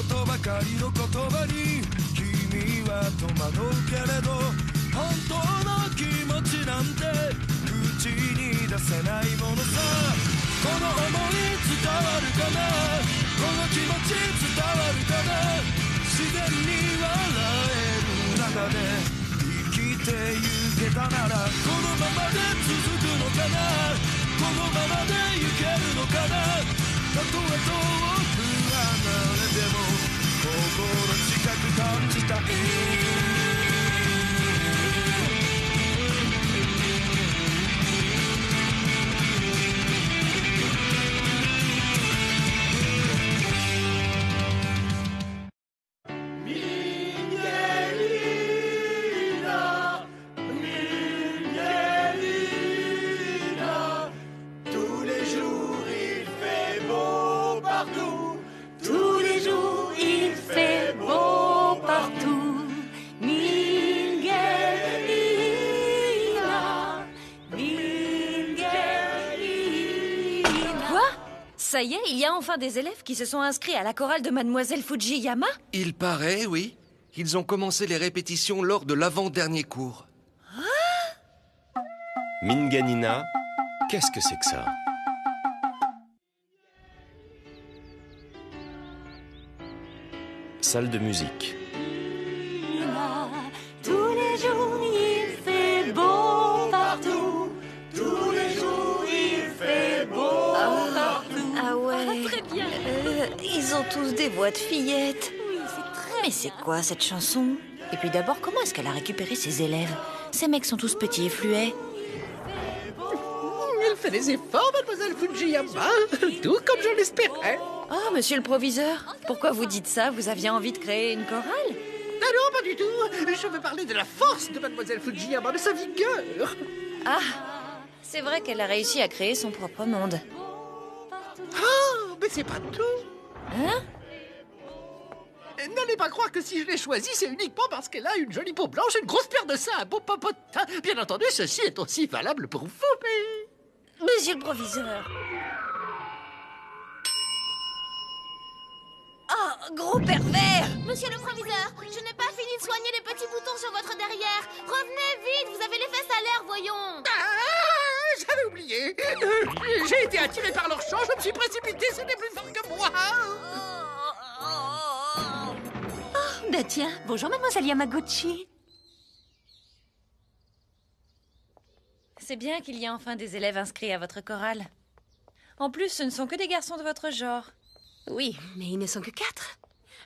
ことばかりの言葉に君は戸惑うけれど本当の気持ちなんて口に出せないものさこの想い伝わるかなこの気持ち伝わるかな自然に笑える中で生きてゆけたならこのままで続くのかなこのままでいけるのかなたとえ遠く離れても心近く感じたいÇa y est, il y a enfin des élèves qui se sont inscrits à la chorale de Mademoiselle Fujiyama? Il paraît, oui. Ils ont commencé les répétitions lors de l'avant-dernier cours. Ah Minganina, qu'est-ce que c'est que ça? Salle de musique. Tous les jours, il fait beau partout. Tous les jours, il fait beau partout. Ah ouais. Très bien. Ils ont tous des voix de fillettes. Oui, c'est très Mais c'est quoi cette chanson? Et puis d'abord, comment est-ce qu'elle a récupéré ses élèves? Ces mecs sont tous petits et fluets. Elle fait des efforts, Mademoiselle Fujiyama, tout comme je l'espérais. Oh, monsieur le proviseur, pourquoi vous dites ça? Vous aviez envie de créer une chorale? Ah non, pas du tout. Je veux parler de la force de Mademoiselle Fujiyama, de sa vigueur. Ah, c'est vrai qu'elle a réussi à créer son propre monde. Ah, mais c'est pas tout. Hein? N'allez pas croire que si je l'ai choisie, c'est uniquement parce qu'elle a une jolie peau blanche, une grosse paire de seins, un beau popotin. Bien entendu, ceci est aussi valable pour vous, mais... Monsieur le proviseur. Oh, gros pervers! Monsieur le proviseur, je n'ai pas fini de soigner les petits boutons sur votre derrière. Revenez vite, vous avez les fesses à l'air, voyons. Ah, j'avais oublié. J'ai été attiré par leur chant, je me suis précipité, c'était plus fort que moi. Bah tiens, bonjour Mademoiselle Yamaguchi. C'est bien qu'il y ait enfin des élèves inscrits à votre chorale. En plus, ce ne sont que des garçons de votre genre. Oui, mais ils ne sont que 4.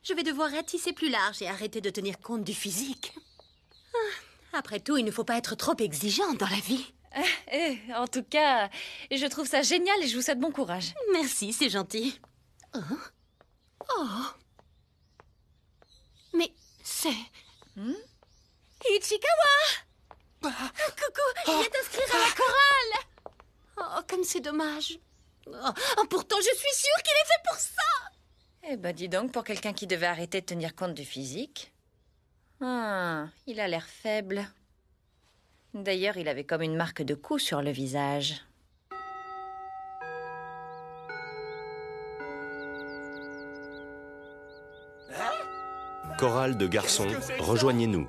Je vais devoir ratisser plus large et arrêter de tenir compte du physique. Après tout, il ne faut pas être trop exigeant dans la vie. En tout cas, je trouve ça génial et je vous souhaite bon courage. Merci, c'est gentil. Oh. Mais c'est... Ichikawa! Coucou, il vient t'inscrire à la chorale! Oh, comme c'est dommage. Oh, pourtant, je suis sûre qu'il est fait pour ça! Eh ben, dis donc, pour quelqu'un qui devait arrêter de tenir compte du physique. Ah, il a l'air faible. D'ailleurs, il avait comme une marque de coup sur le visage. Chorale de garçons, rejoignez-nous.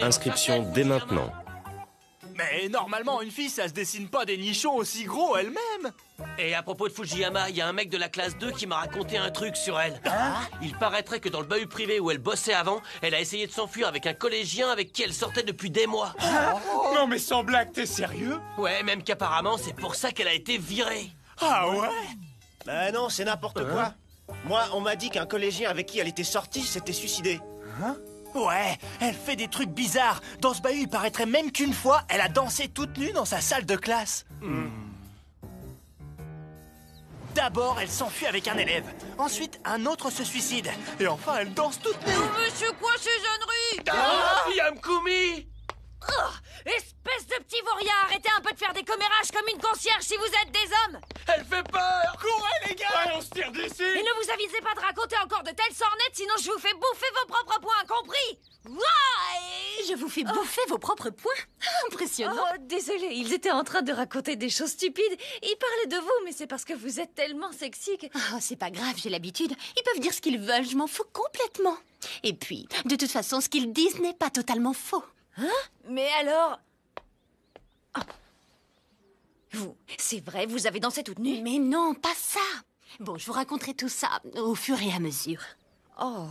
Inscription dès maintenant. Mais normalement, une fille, ça se dessine pas des nichons aussi gros elle-même. Et à propos de Fujiyama, il y a un mec de la classe 2 qui m'a raconté un truc sur elle. Il paraîtrait que dans le bahut privé où elle bossait avant, elle a essayé de s'enfuir avec un collégien avec qui elle sortait depuis des mois. Non mais sans blague, t'es sérieux? Ouais, même qu'apparemment, c'est pour ça qu'elle a été virée. Ah ouais? Bah non, c'est n'importe quoi. Moi, on m'a dit qu'un collégien avec qui elle était sortie s'était suicidé. Ouais, elle fait des trucs bizarres. Dans ce bahut, il paraîtrait même qu'une fois, elle a dansé toute nue dans sa salle de classe. D'abord, elle s'enfuit avec un élève. Ensuite, un autre se suicide. Et enfin, elle danse toute nue. Monsieur quoi, ces jeuneries? Ah, Yamkumi! Espèce de petit Euphoria, arrêtez un peu de faire des commérages comme une concierge si vous êtes des hommes. Elle fait peur! Courez, les gars! Ouais, on se tire d'ici! Et ne vous avisez pas de raconter encore de telles sornettes, sinon je vous fais bouffer vos propres points, compris? Ouah, Je vous fais bouffer vos propres points. Impressionnant. Oh, désolé, ils étaient en train de raconter des choses stupides. Ils parlaient de vous, mais c'est parce que vous êtes tellement sexy que... Oh, c'est pas grave, j'ai l'habitude. Ils peuvent dire ce qu'ils veulent, je m'en fous complètement. Et puis, de toute façon, ce qu'ils disent n'est pas totalement faux. Hein? Mais alors... Oh. Vous, c'est vrai, vous avez dansé toute nue? Mais non, pas ça. Bon, je vous raconterai tout ça au fur et à mesure. Oh...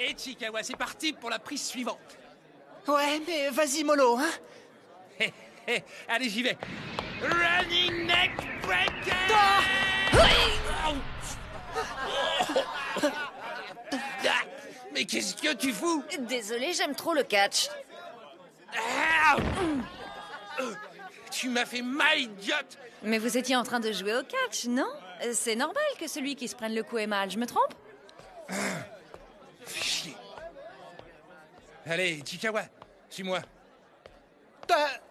Et Chikawa, c'est parti pour la prise suivante. Ouais, mais vas-y, mollo, hein? Hé, hé, allez, j'y vais. Running neck breaker! Ah, mais qu'est-ce que tu fous? Désolé, j'aime trop le catch. Ah, tu m'as fait mal, idiote! Mais vous étiez en train de jouer au catch, non? C'est normal que celui qui se prenne le coup ait mal, je me trompe? Fais chier. Allez, Chikawa, suis-moi.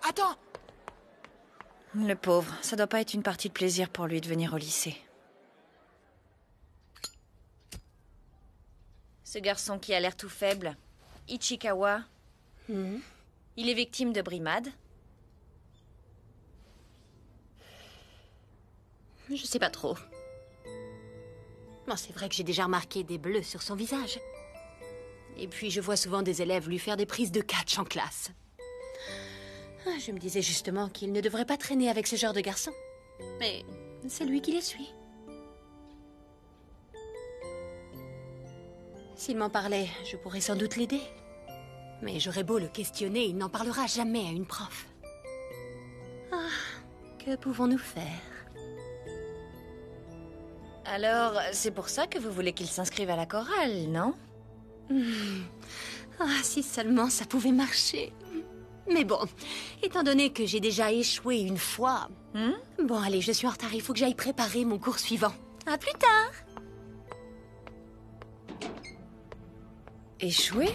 Attends! Le pauvre, ça doit pas être une partie de plaisir pour lui de venir au lycée. Ce garçon qui a l'air tout faible, Ichikawa, il est victime de brimade. Je sais pas trop. Bon, c'est vrai que j'ai déjà remarqué des bleus sur son visage. Et puis, je vois souvent des élèves lui faire des prises de catch en classe. Ah, je me disais justement qu'il ne devrait pas traîner avec ce genre de garçon. Mais c'est lui qui les suit. S'il m'en parlait, je pourrais sans doute l'aider. Mais j'aurais beau le questionner, il n'en parlera jamais à une prof. Ah, que pouvons-nous faire? Alors, c'est pour ça que vous voulez qu'il s'inscrive à la chorale, non? Ah, si seulement ça pouvait marcher. Mais bon, étant donné que j'ai déjà échoué une fois... Bon, allez, je suis en retard, il faut que j'aille préparer mon cours suivant. À plus tard! Échoué?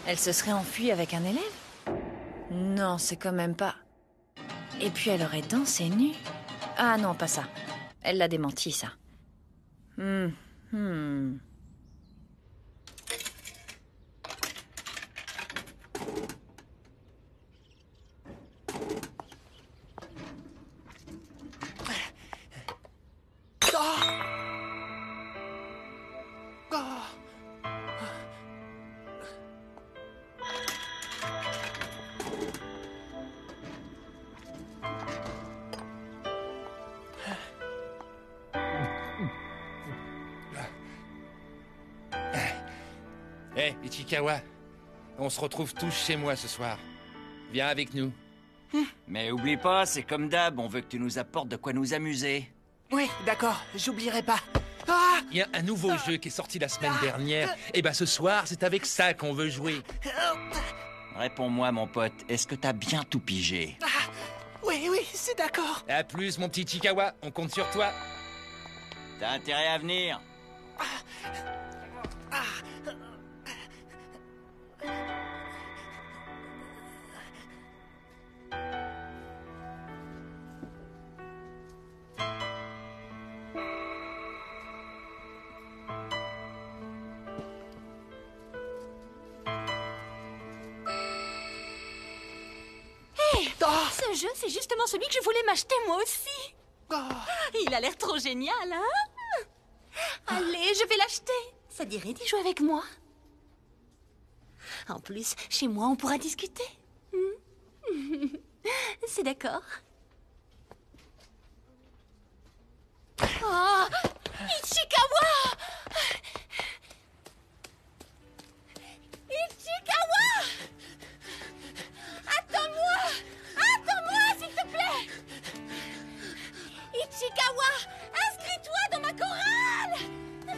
Elle se serait enfuie avec un élève? Non, c'est quand même pas... Et puis elle aurait dansé nue? Ah non, pas ça. Elle l'a démenti, ça. Hé, Ichikawa, on se retrouve tous chez moi ce soir. Viens avec nous. Mais oublie pas, c'est comme d'hab, on veut que tu nous apportes de quoi nous amuser. Oui, d'accord, j'oublierai pas. Ah! Il y a un nouveau jeu qui est sorti la semaine dernière. Et ben ce soir, c'est avec ça qu'on veut jouer. Réponds-moi, mon pote, est-ce que t'as bien tout pigé? Oui, c'est d'accord. À plus, mon petit Chikawa, on compte sur toi. T'as intérêt à venir. Ce jeu, c'est justement celui que je voulais m'acheter moi aussi. Il a l'air trop génial, hein? Allez, je vais l'acheter. Ça dirait d'y jouer avec moi? En plus, chez moi, on pourra discuter. C'est d'accord. Oh, Ichikawa! Ichikawa! Attends-moi! Attends-moi, s'il te plaît! Ichikawa, inscris-toi dans ma chorale!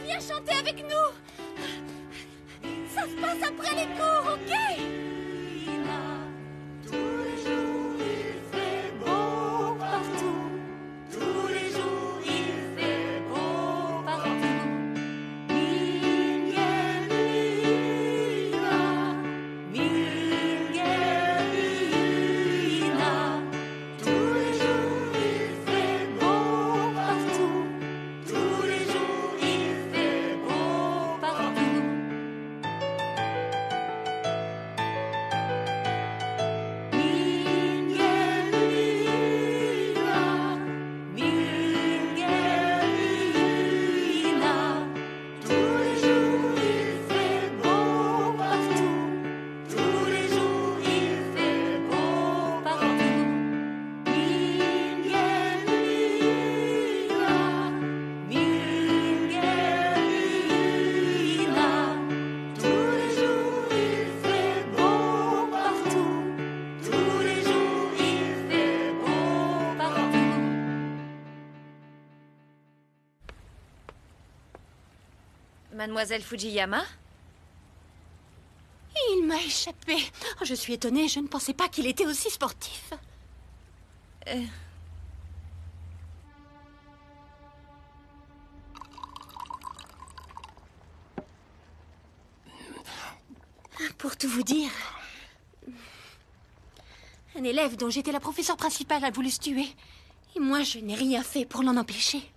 Viens chanter avec nous! Ça se passe après les cours, ok? Tous les jours, il fait beau partout. Tous les jours, il fait beau partout. Mademoiselle Fujiyama? Il m'a échappé. Oh, je suis étonnée, je ne pensais pas qu'il était aussi sportif. Pour tout vous dire, un élève dont j'étais la professeure principale a voulu se tuer. Et moi, je n'ai rien fait pour l'en empêcher.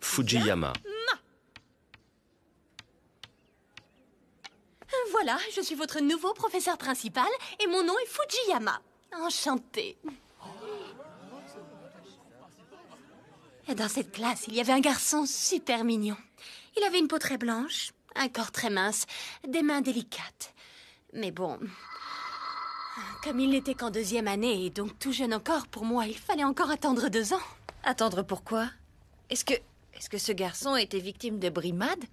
Fujiyama. Voilà, je suis votre nouveau professeur principal et mon nom est Fujiyama. Enchantée. Et dans cette classe, il y avait un garçon super mignon. Il avait une peau très blanche, un corps très mince, des mains délicates. Mais bon, comme il n'était qu'en 2e année et donc tout jeune encore, pour moi, il fallait encore attendre 2 ans. Attendre pourquoi? Est-ce que ce garçon était victime de brimade?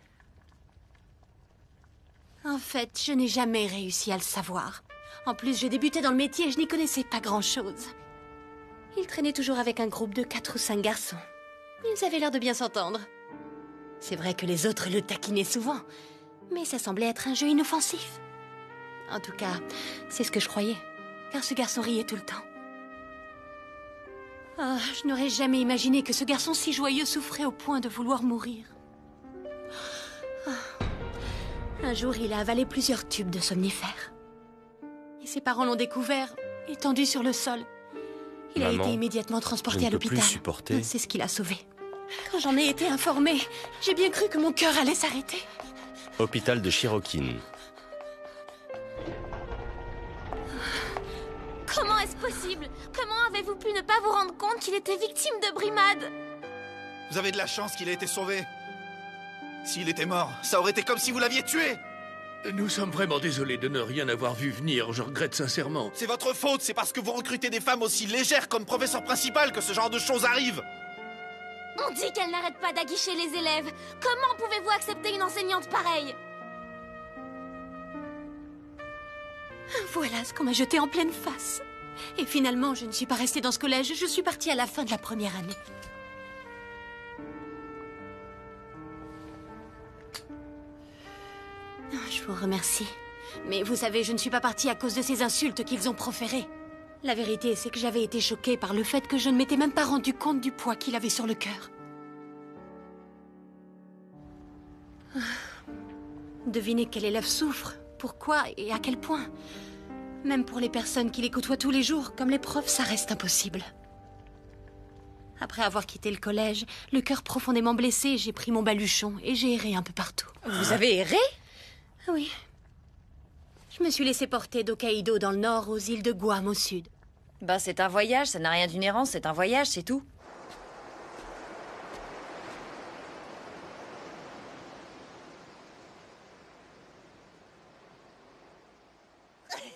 En fait, je n'ai jamais réussi à le savoir. En plus, je débutais dans le métier et je n'y connaissais pas grand-chose. Il traînait toujours avec un groupe de 4 ou 5 garçons. Ils avaient l'air de bien s'entendre. C'est vrai que les autres le taquinaient souvent, mais ça semblait être un jeu inoffensif. En tout cas, c'est ce que je croyais, car ce garçon riait tout le temps. Ah, je n'aurais jamais imaginé que ce garçon si joyeux souffrait au point de vouloir mourir. Un jour, il a avalé plusieurs tubes de somnifères. Et ses parents l'ont découvert, étendu sur le sol. Il a été immédiatement transporté à l'hôpital. C'est ce qui l'a sauvé. Quand j'en ai été informée, j'ai bien cru que mon cœur allait s'arrêter. Hôpital de Shirokin. Comment est-ce possible? Comment avez-vous pu ne pas vous rendre compte qu'il était victime de brimade? Vous avez de la chance qu'il ait été sauvé. S'il était mort, ça aurait été comme si vous l'aviez tué. Nous sommes vraiment désolés de ne rien avoir vu venir, je regrette sincèrement. C'est votre faute, c'est parce que vous recrutez des femmes aussi légères comme professeur principal que ce genre de choses arrive. On dit qu'elle n'arrête pas d'aguicher les élèves. Comment pouvez-vous accepter une enseignante pareille? Voilà ce qu'on m'a jeté en pleine face. Et finalement, je ne suis pas restée dans ce collège, je suis partie à la fin de la première année. Je vous remercie. Mais vous savez, je ne suis pas partie à cause de ces insultes qu'ils ont proférées. La vérité, c'est que j'avais été choquée par le fait que je ne m'étais même pas rendu compte du poids qu'il avait sur le cœur. Devinez quel élève souffre, pourquoi et à quel point. Même pour les personnes qui les côtoient tous les jours, comme les profs, ça reste impossible. Après avoir quitté le collège, le cœur profondément blessé, j'ai pris mon baluchon et j'ai erré un peu partout. Vous avez erré? Oui. Je me suis laissée porter d'Hokkaido dans le nord aux îles de Guam au sud. Bah, c'est un voyage, ça n'a rien d'une errance, c'est un voyage, c'est tout.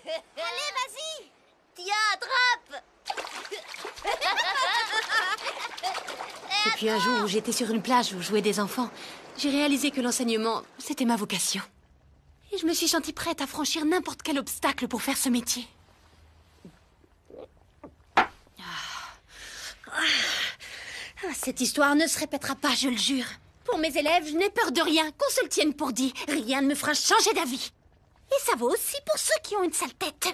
Allez, vas-y! Tiens, attrape! Et puis un jour où j'étais sur une plage où jouaient des enfants, j'ai réalisé que l'enseignement, c'était ma vocation. Et je me suis sentie prête à franchir n'importe quel obstacle pour faire ce métier. Cette histoire ne se répétera pas, je le jure. Pour mes élèves, je n'ai peur de rien, qu'on se le tienne pour dit. Rien ne me fera changer d'avis. Et ça vaut aussi pour ceux qui ont une sale tête.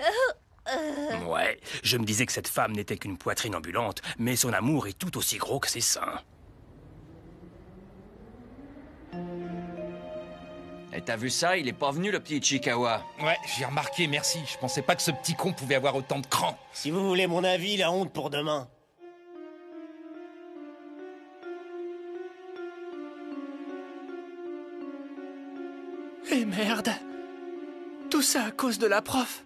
Ouais, je me disais que cette femme n'était qu'une poitrine ambulante, mais son amour est tout aussi gros que ses seins. Et t'as vu ça? Il est pas venu, le petit Ichikawa. Ouais, j'ai remarqué, merci. Je pensais pas que ce petit con pouvait avoir autant de cran. Si vous voulez mon avis, la honte pour demain. Eh merde! Tout ça à cause de la prof.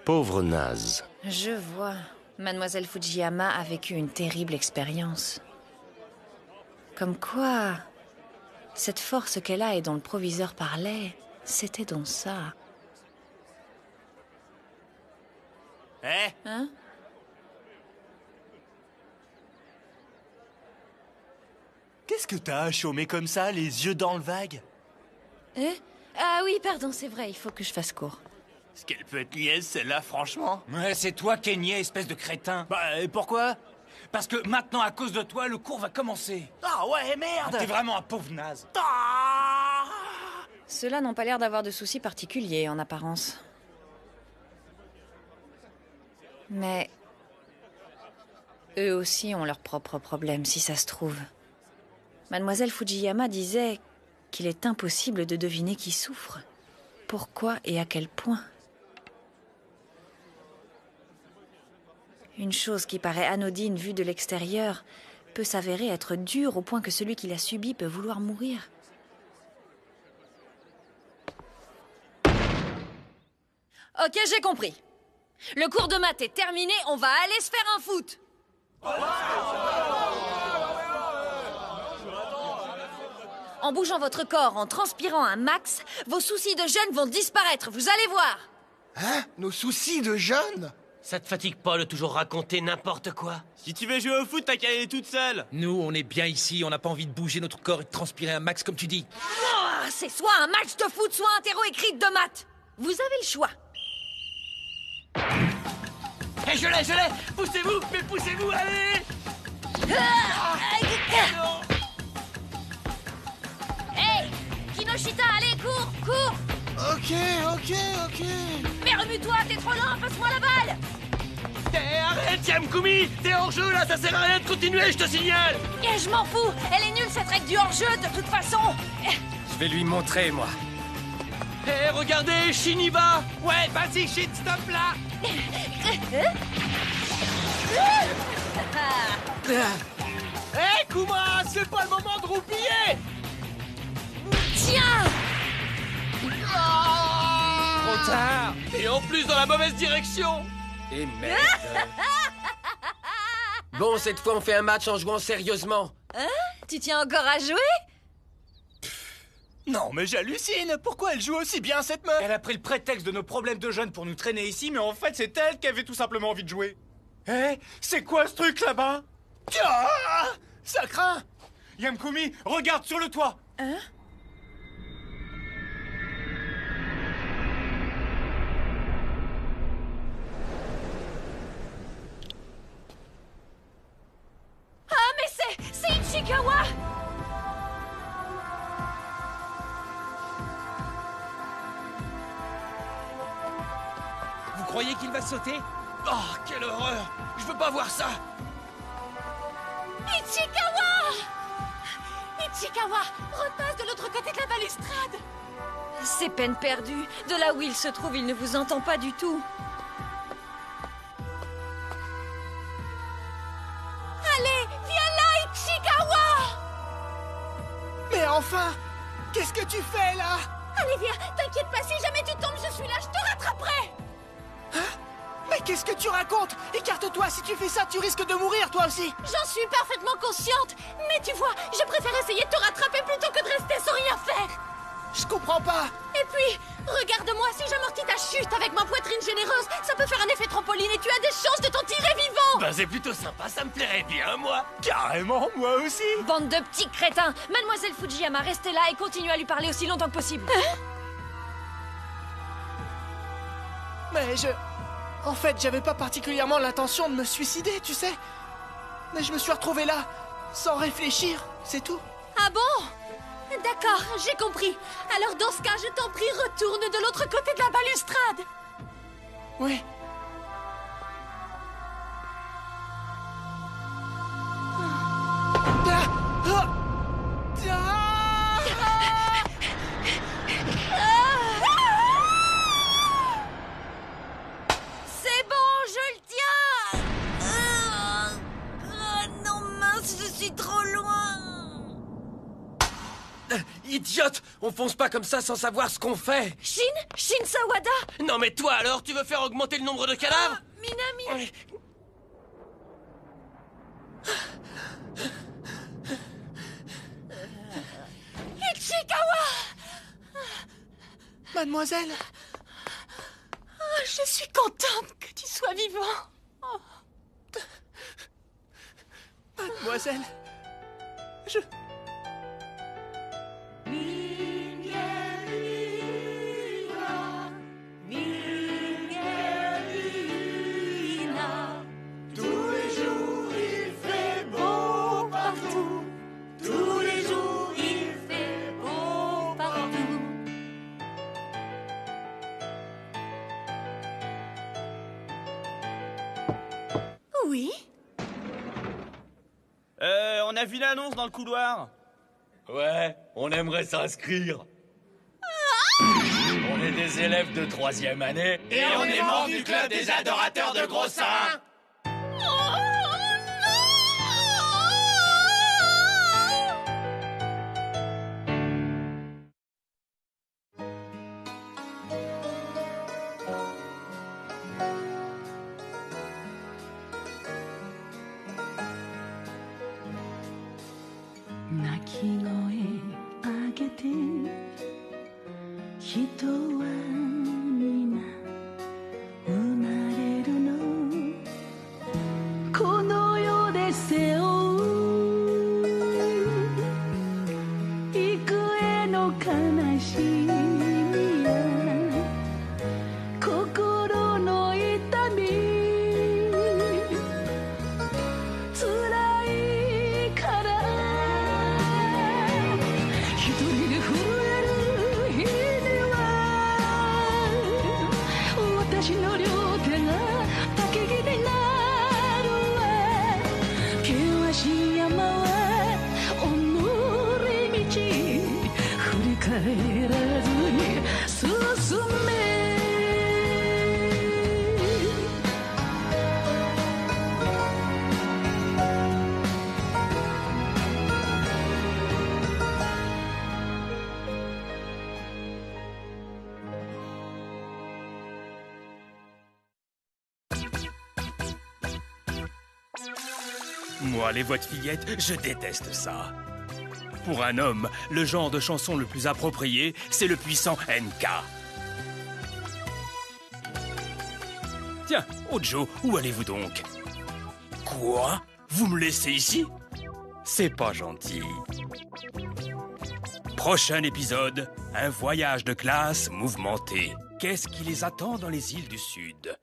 Pauvre naze. Je vois. Mademoiselle Fujiyama a vécu une terrible expérience. Comme quoi, cette force qu'elle a et dont le proviseur parlait, c'était donc ça. Eh? Hein? Qu'est-ce que t'as à chômer comme ça, les yeux dans le vague? Eh? Ah oui, pardon, c'est vrai, il faut que je fasse court. Ce qu'elle peut être niaise, celle-là, franchement. Ouais, c'est toi qui es niais, espèce de crétin. Bah, et pourquoi? Parce que maintenant, à cause de toi, le cours va commencer. Ah ouais, merde! T'es vraiment un pauvre naze. Ceux-là n'ont pas l'air d'avoir de soucis particuliers, en apparence. Mais... eux aussi ont leurs propres problèmes, si ça se trouve. Mademoiselle Fujiyama disait qu'il est impossible de deviner qui souffre. Pourquoi et à quel point? Une chose qui paraît anodine vue de l'extérieur peut s'avérer être dure au point que celui qui l'a subie peut vouloir mourir. Ok, j'ai compris. Le cours de maths est terminé, on va aller se faire un foot. En bougeant votre corps, en transpirant un max, vos soucis de jeûne vont disparaître, vous allez voir. Hein? Nos soucis de jeûne? Ça te fatigue pas de toujours raconter n'importe quoi? Si tu veux jouer au foot, t'as qu'à aller toute seule. Nous, on est bien ici, on n'a pas envie de bouger notre corps et de transpirer un max comme tu dis. Oh, c'est soit un match de foot, soit un terreau écrit de maths. Vous avez le choix. Hé, je l'ai! Poussez-vous, mais poussez-vous, allez! Hey, Kinoshita, allez, cours, cours! Ok. Mais remue-toi, t'es trop lent, passe-moi la balle! Arrête, Yamkumi! T'es hors jeu là, ça sert à rien de continuer, je te signale! Et je m'en fous, elle est nulle cette règle du hors-jeu de toute façon! Je vais lui montrer, moi. Hé, regardez, Shin y va! Ouais, vas-y, Shin, stop là! Hé, Kuma, c'est pas le moment de roupiller! Tiens! Trop tard. Et en plus dans la mauvaise direction! Et merde. Bon, cette fois, on fait un match en jouant sérieusement. Hein? Tu tiens encore à jouer? Non, mais j'hallucine! Pourquoi elle joue aussi bien, cette meuf? Elle a pris le prétexte de nos problèmes de jeunes pour nous traîner ici, mais en fait, c'est elle qui avait tout simplement envie de jouer. Hé, c'est quoi ce truc là-bas? Ah, ça craint! Yamkumi, regarde sur le toit! Hein? Ah, mais c'est Ichikawa! Vous croyez qu'il va sauter? Oh, quelle horreur! Je veux pas voir ça! Ichikawa, repasse de l'autre côté de la balustrade! C'est peine perdue. De là où il se trouve, il ne vous entend pas du tout. Allez, viens là, Ichikawa! Mais enfin! Qu'est-ce que tu fais là? Allez, viens, t'inquiète pas, si jamais tu tombes, je suis là, je te rattraperai! Hein? Mais qu'est-ce que tu racontes? Écarte-toi, si tu fais ça, tu risques de mourir toi aussi! J'en suis parfaitement consciente, mais tu vois, je préfère essayer de te rattraper plutôt que de rester sans rien faire! Je comprends pas! Et puis, regarde-moi, si j'amortis ta chute avec ma poitrine généreuse, ça peut faire un effet trampoline et tu as des chances de t'en tirer vivant! Bah c'est plutôt sympa, ça me plairait bien, moi! Carrément, moi aussi! Bande de petits crétins! Mademoiselle Fujiyama, restez là et continuez à lui parler aussi longtemps que possible. Mais en fait, j'avais pas particulièrement l'intention de me suicider, tu sais. Mais je me suis retrouvé là, sans réfléchir, c'est tout. Ah bon? D'accord, j'ai compris. Alors dans ce cas, je t'en prie, retourne de l'autre côté de la balustrade. Oui. C'est bon, je le tiens! Non, mince, je suis trop loin! Idiote! On fonce pas comme ça sans savoir ce qu'on fait! Shin Sawada! Non mais toi alors, tu veux faire augmenter le nombre de cadavres? Minami! Ichikawa! Mademoiselle? Oh, je suis contente que tu sois vivant. Oh. Mademoiselle? Je... On a vu l'annonce dans le couloir. Ouais, on aimerait s'inscrire. On est des élèves de 3e année. Et on est membres du club des adorateurs de gros seins. Moi, les voix de fillettes, je déteste ça. Pour un homme, le genre de chanson le plus approprié, c'est le puissant NK. Tiens, Ojo, où allez-vous donc? Quoi? Vous me laissez ici? C'est pas gentil. Prochain épisode, un voyage de classe mouvementé. Qu'est-ce qui les attend dans les îles du Sud?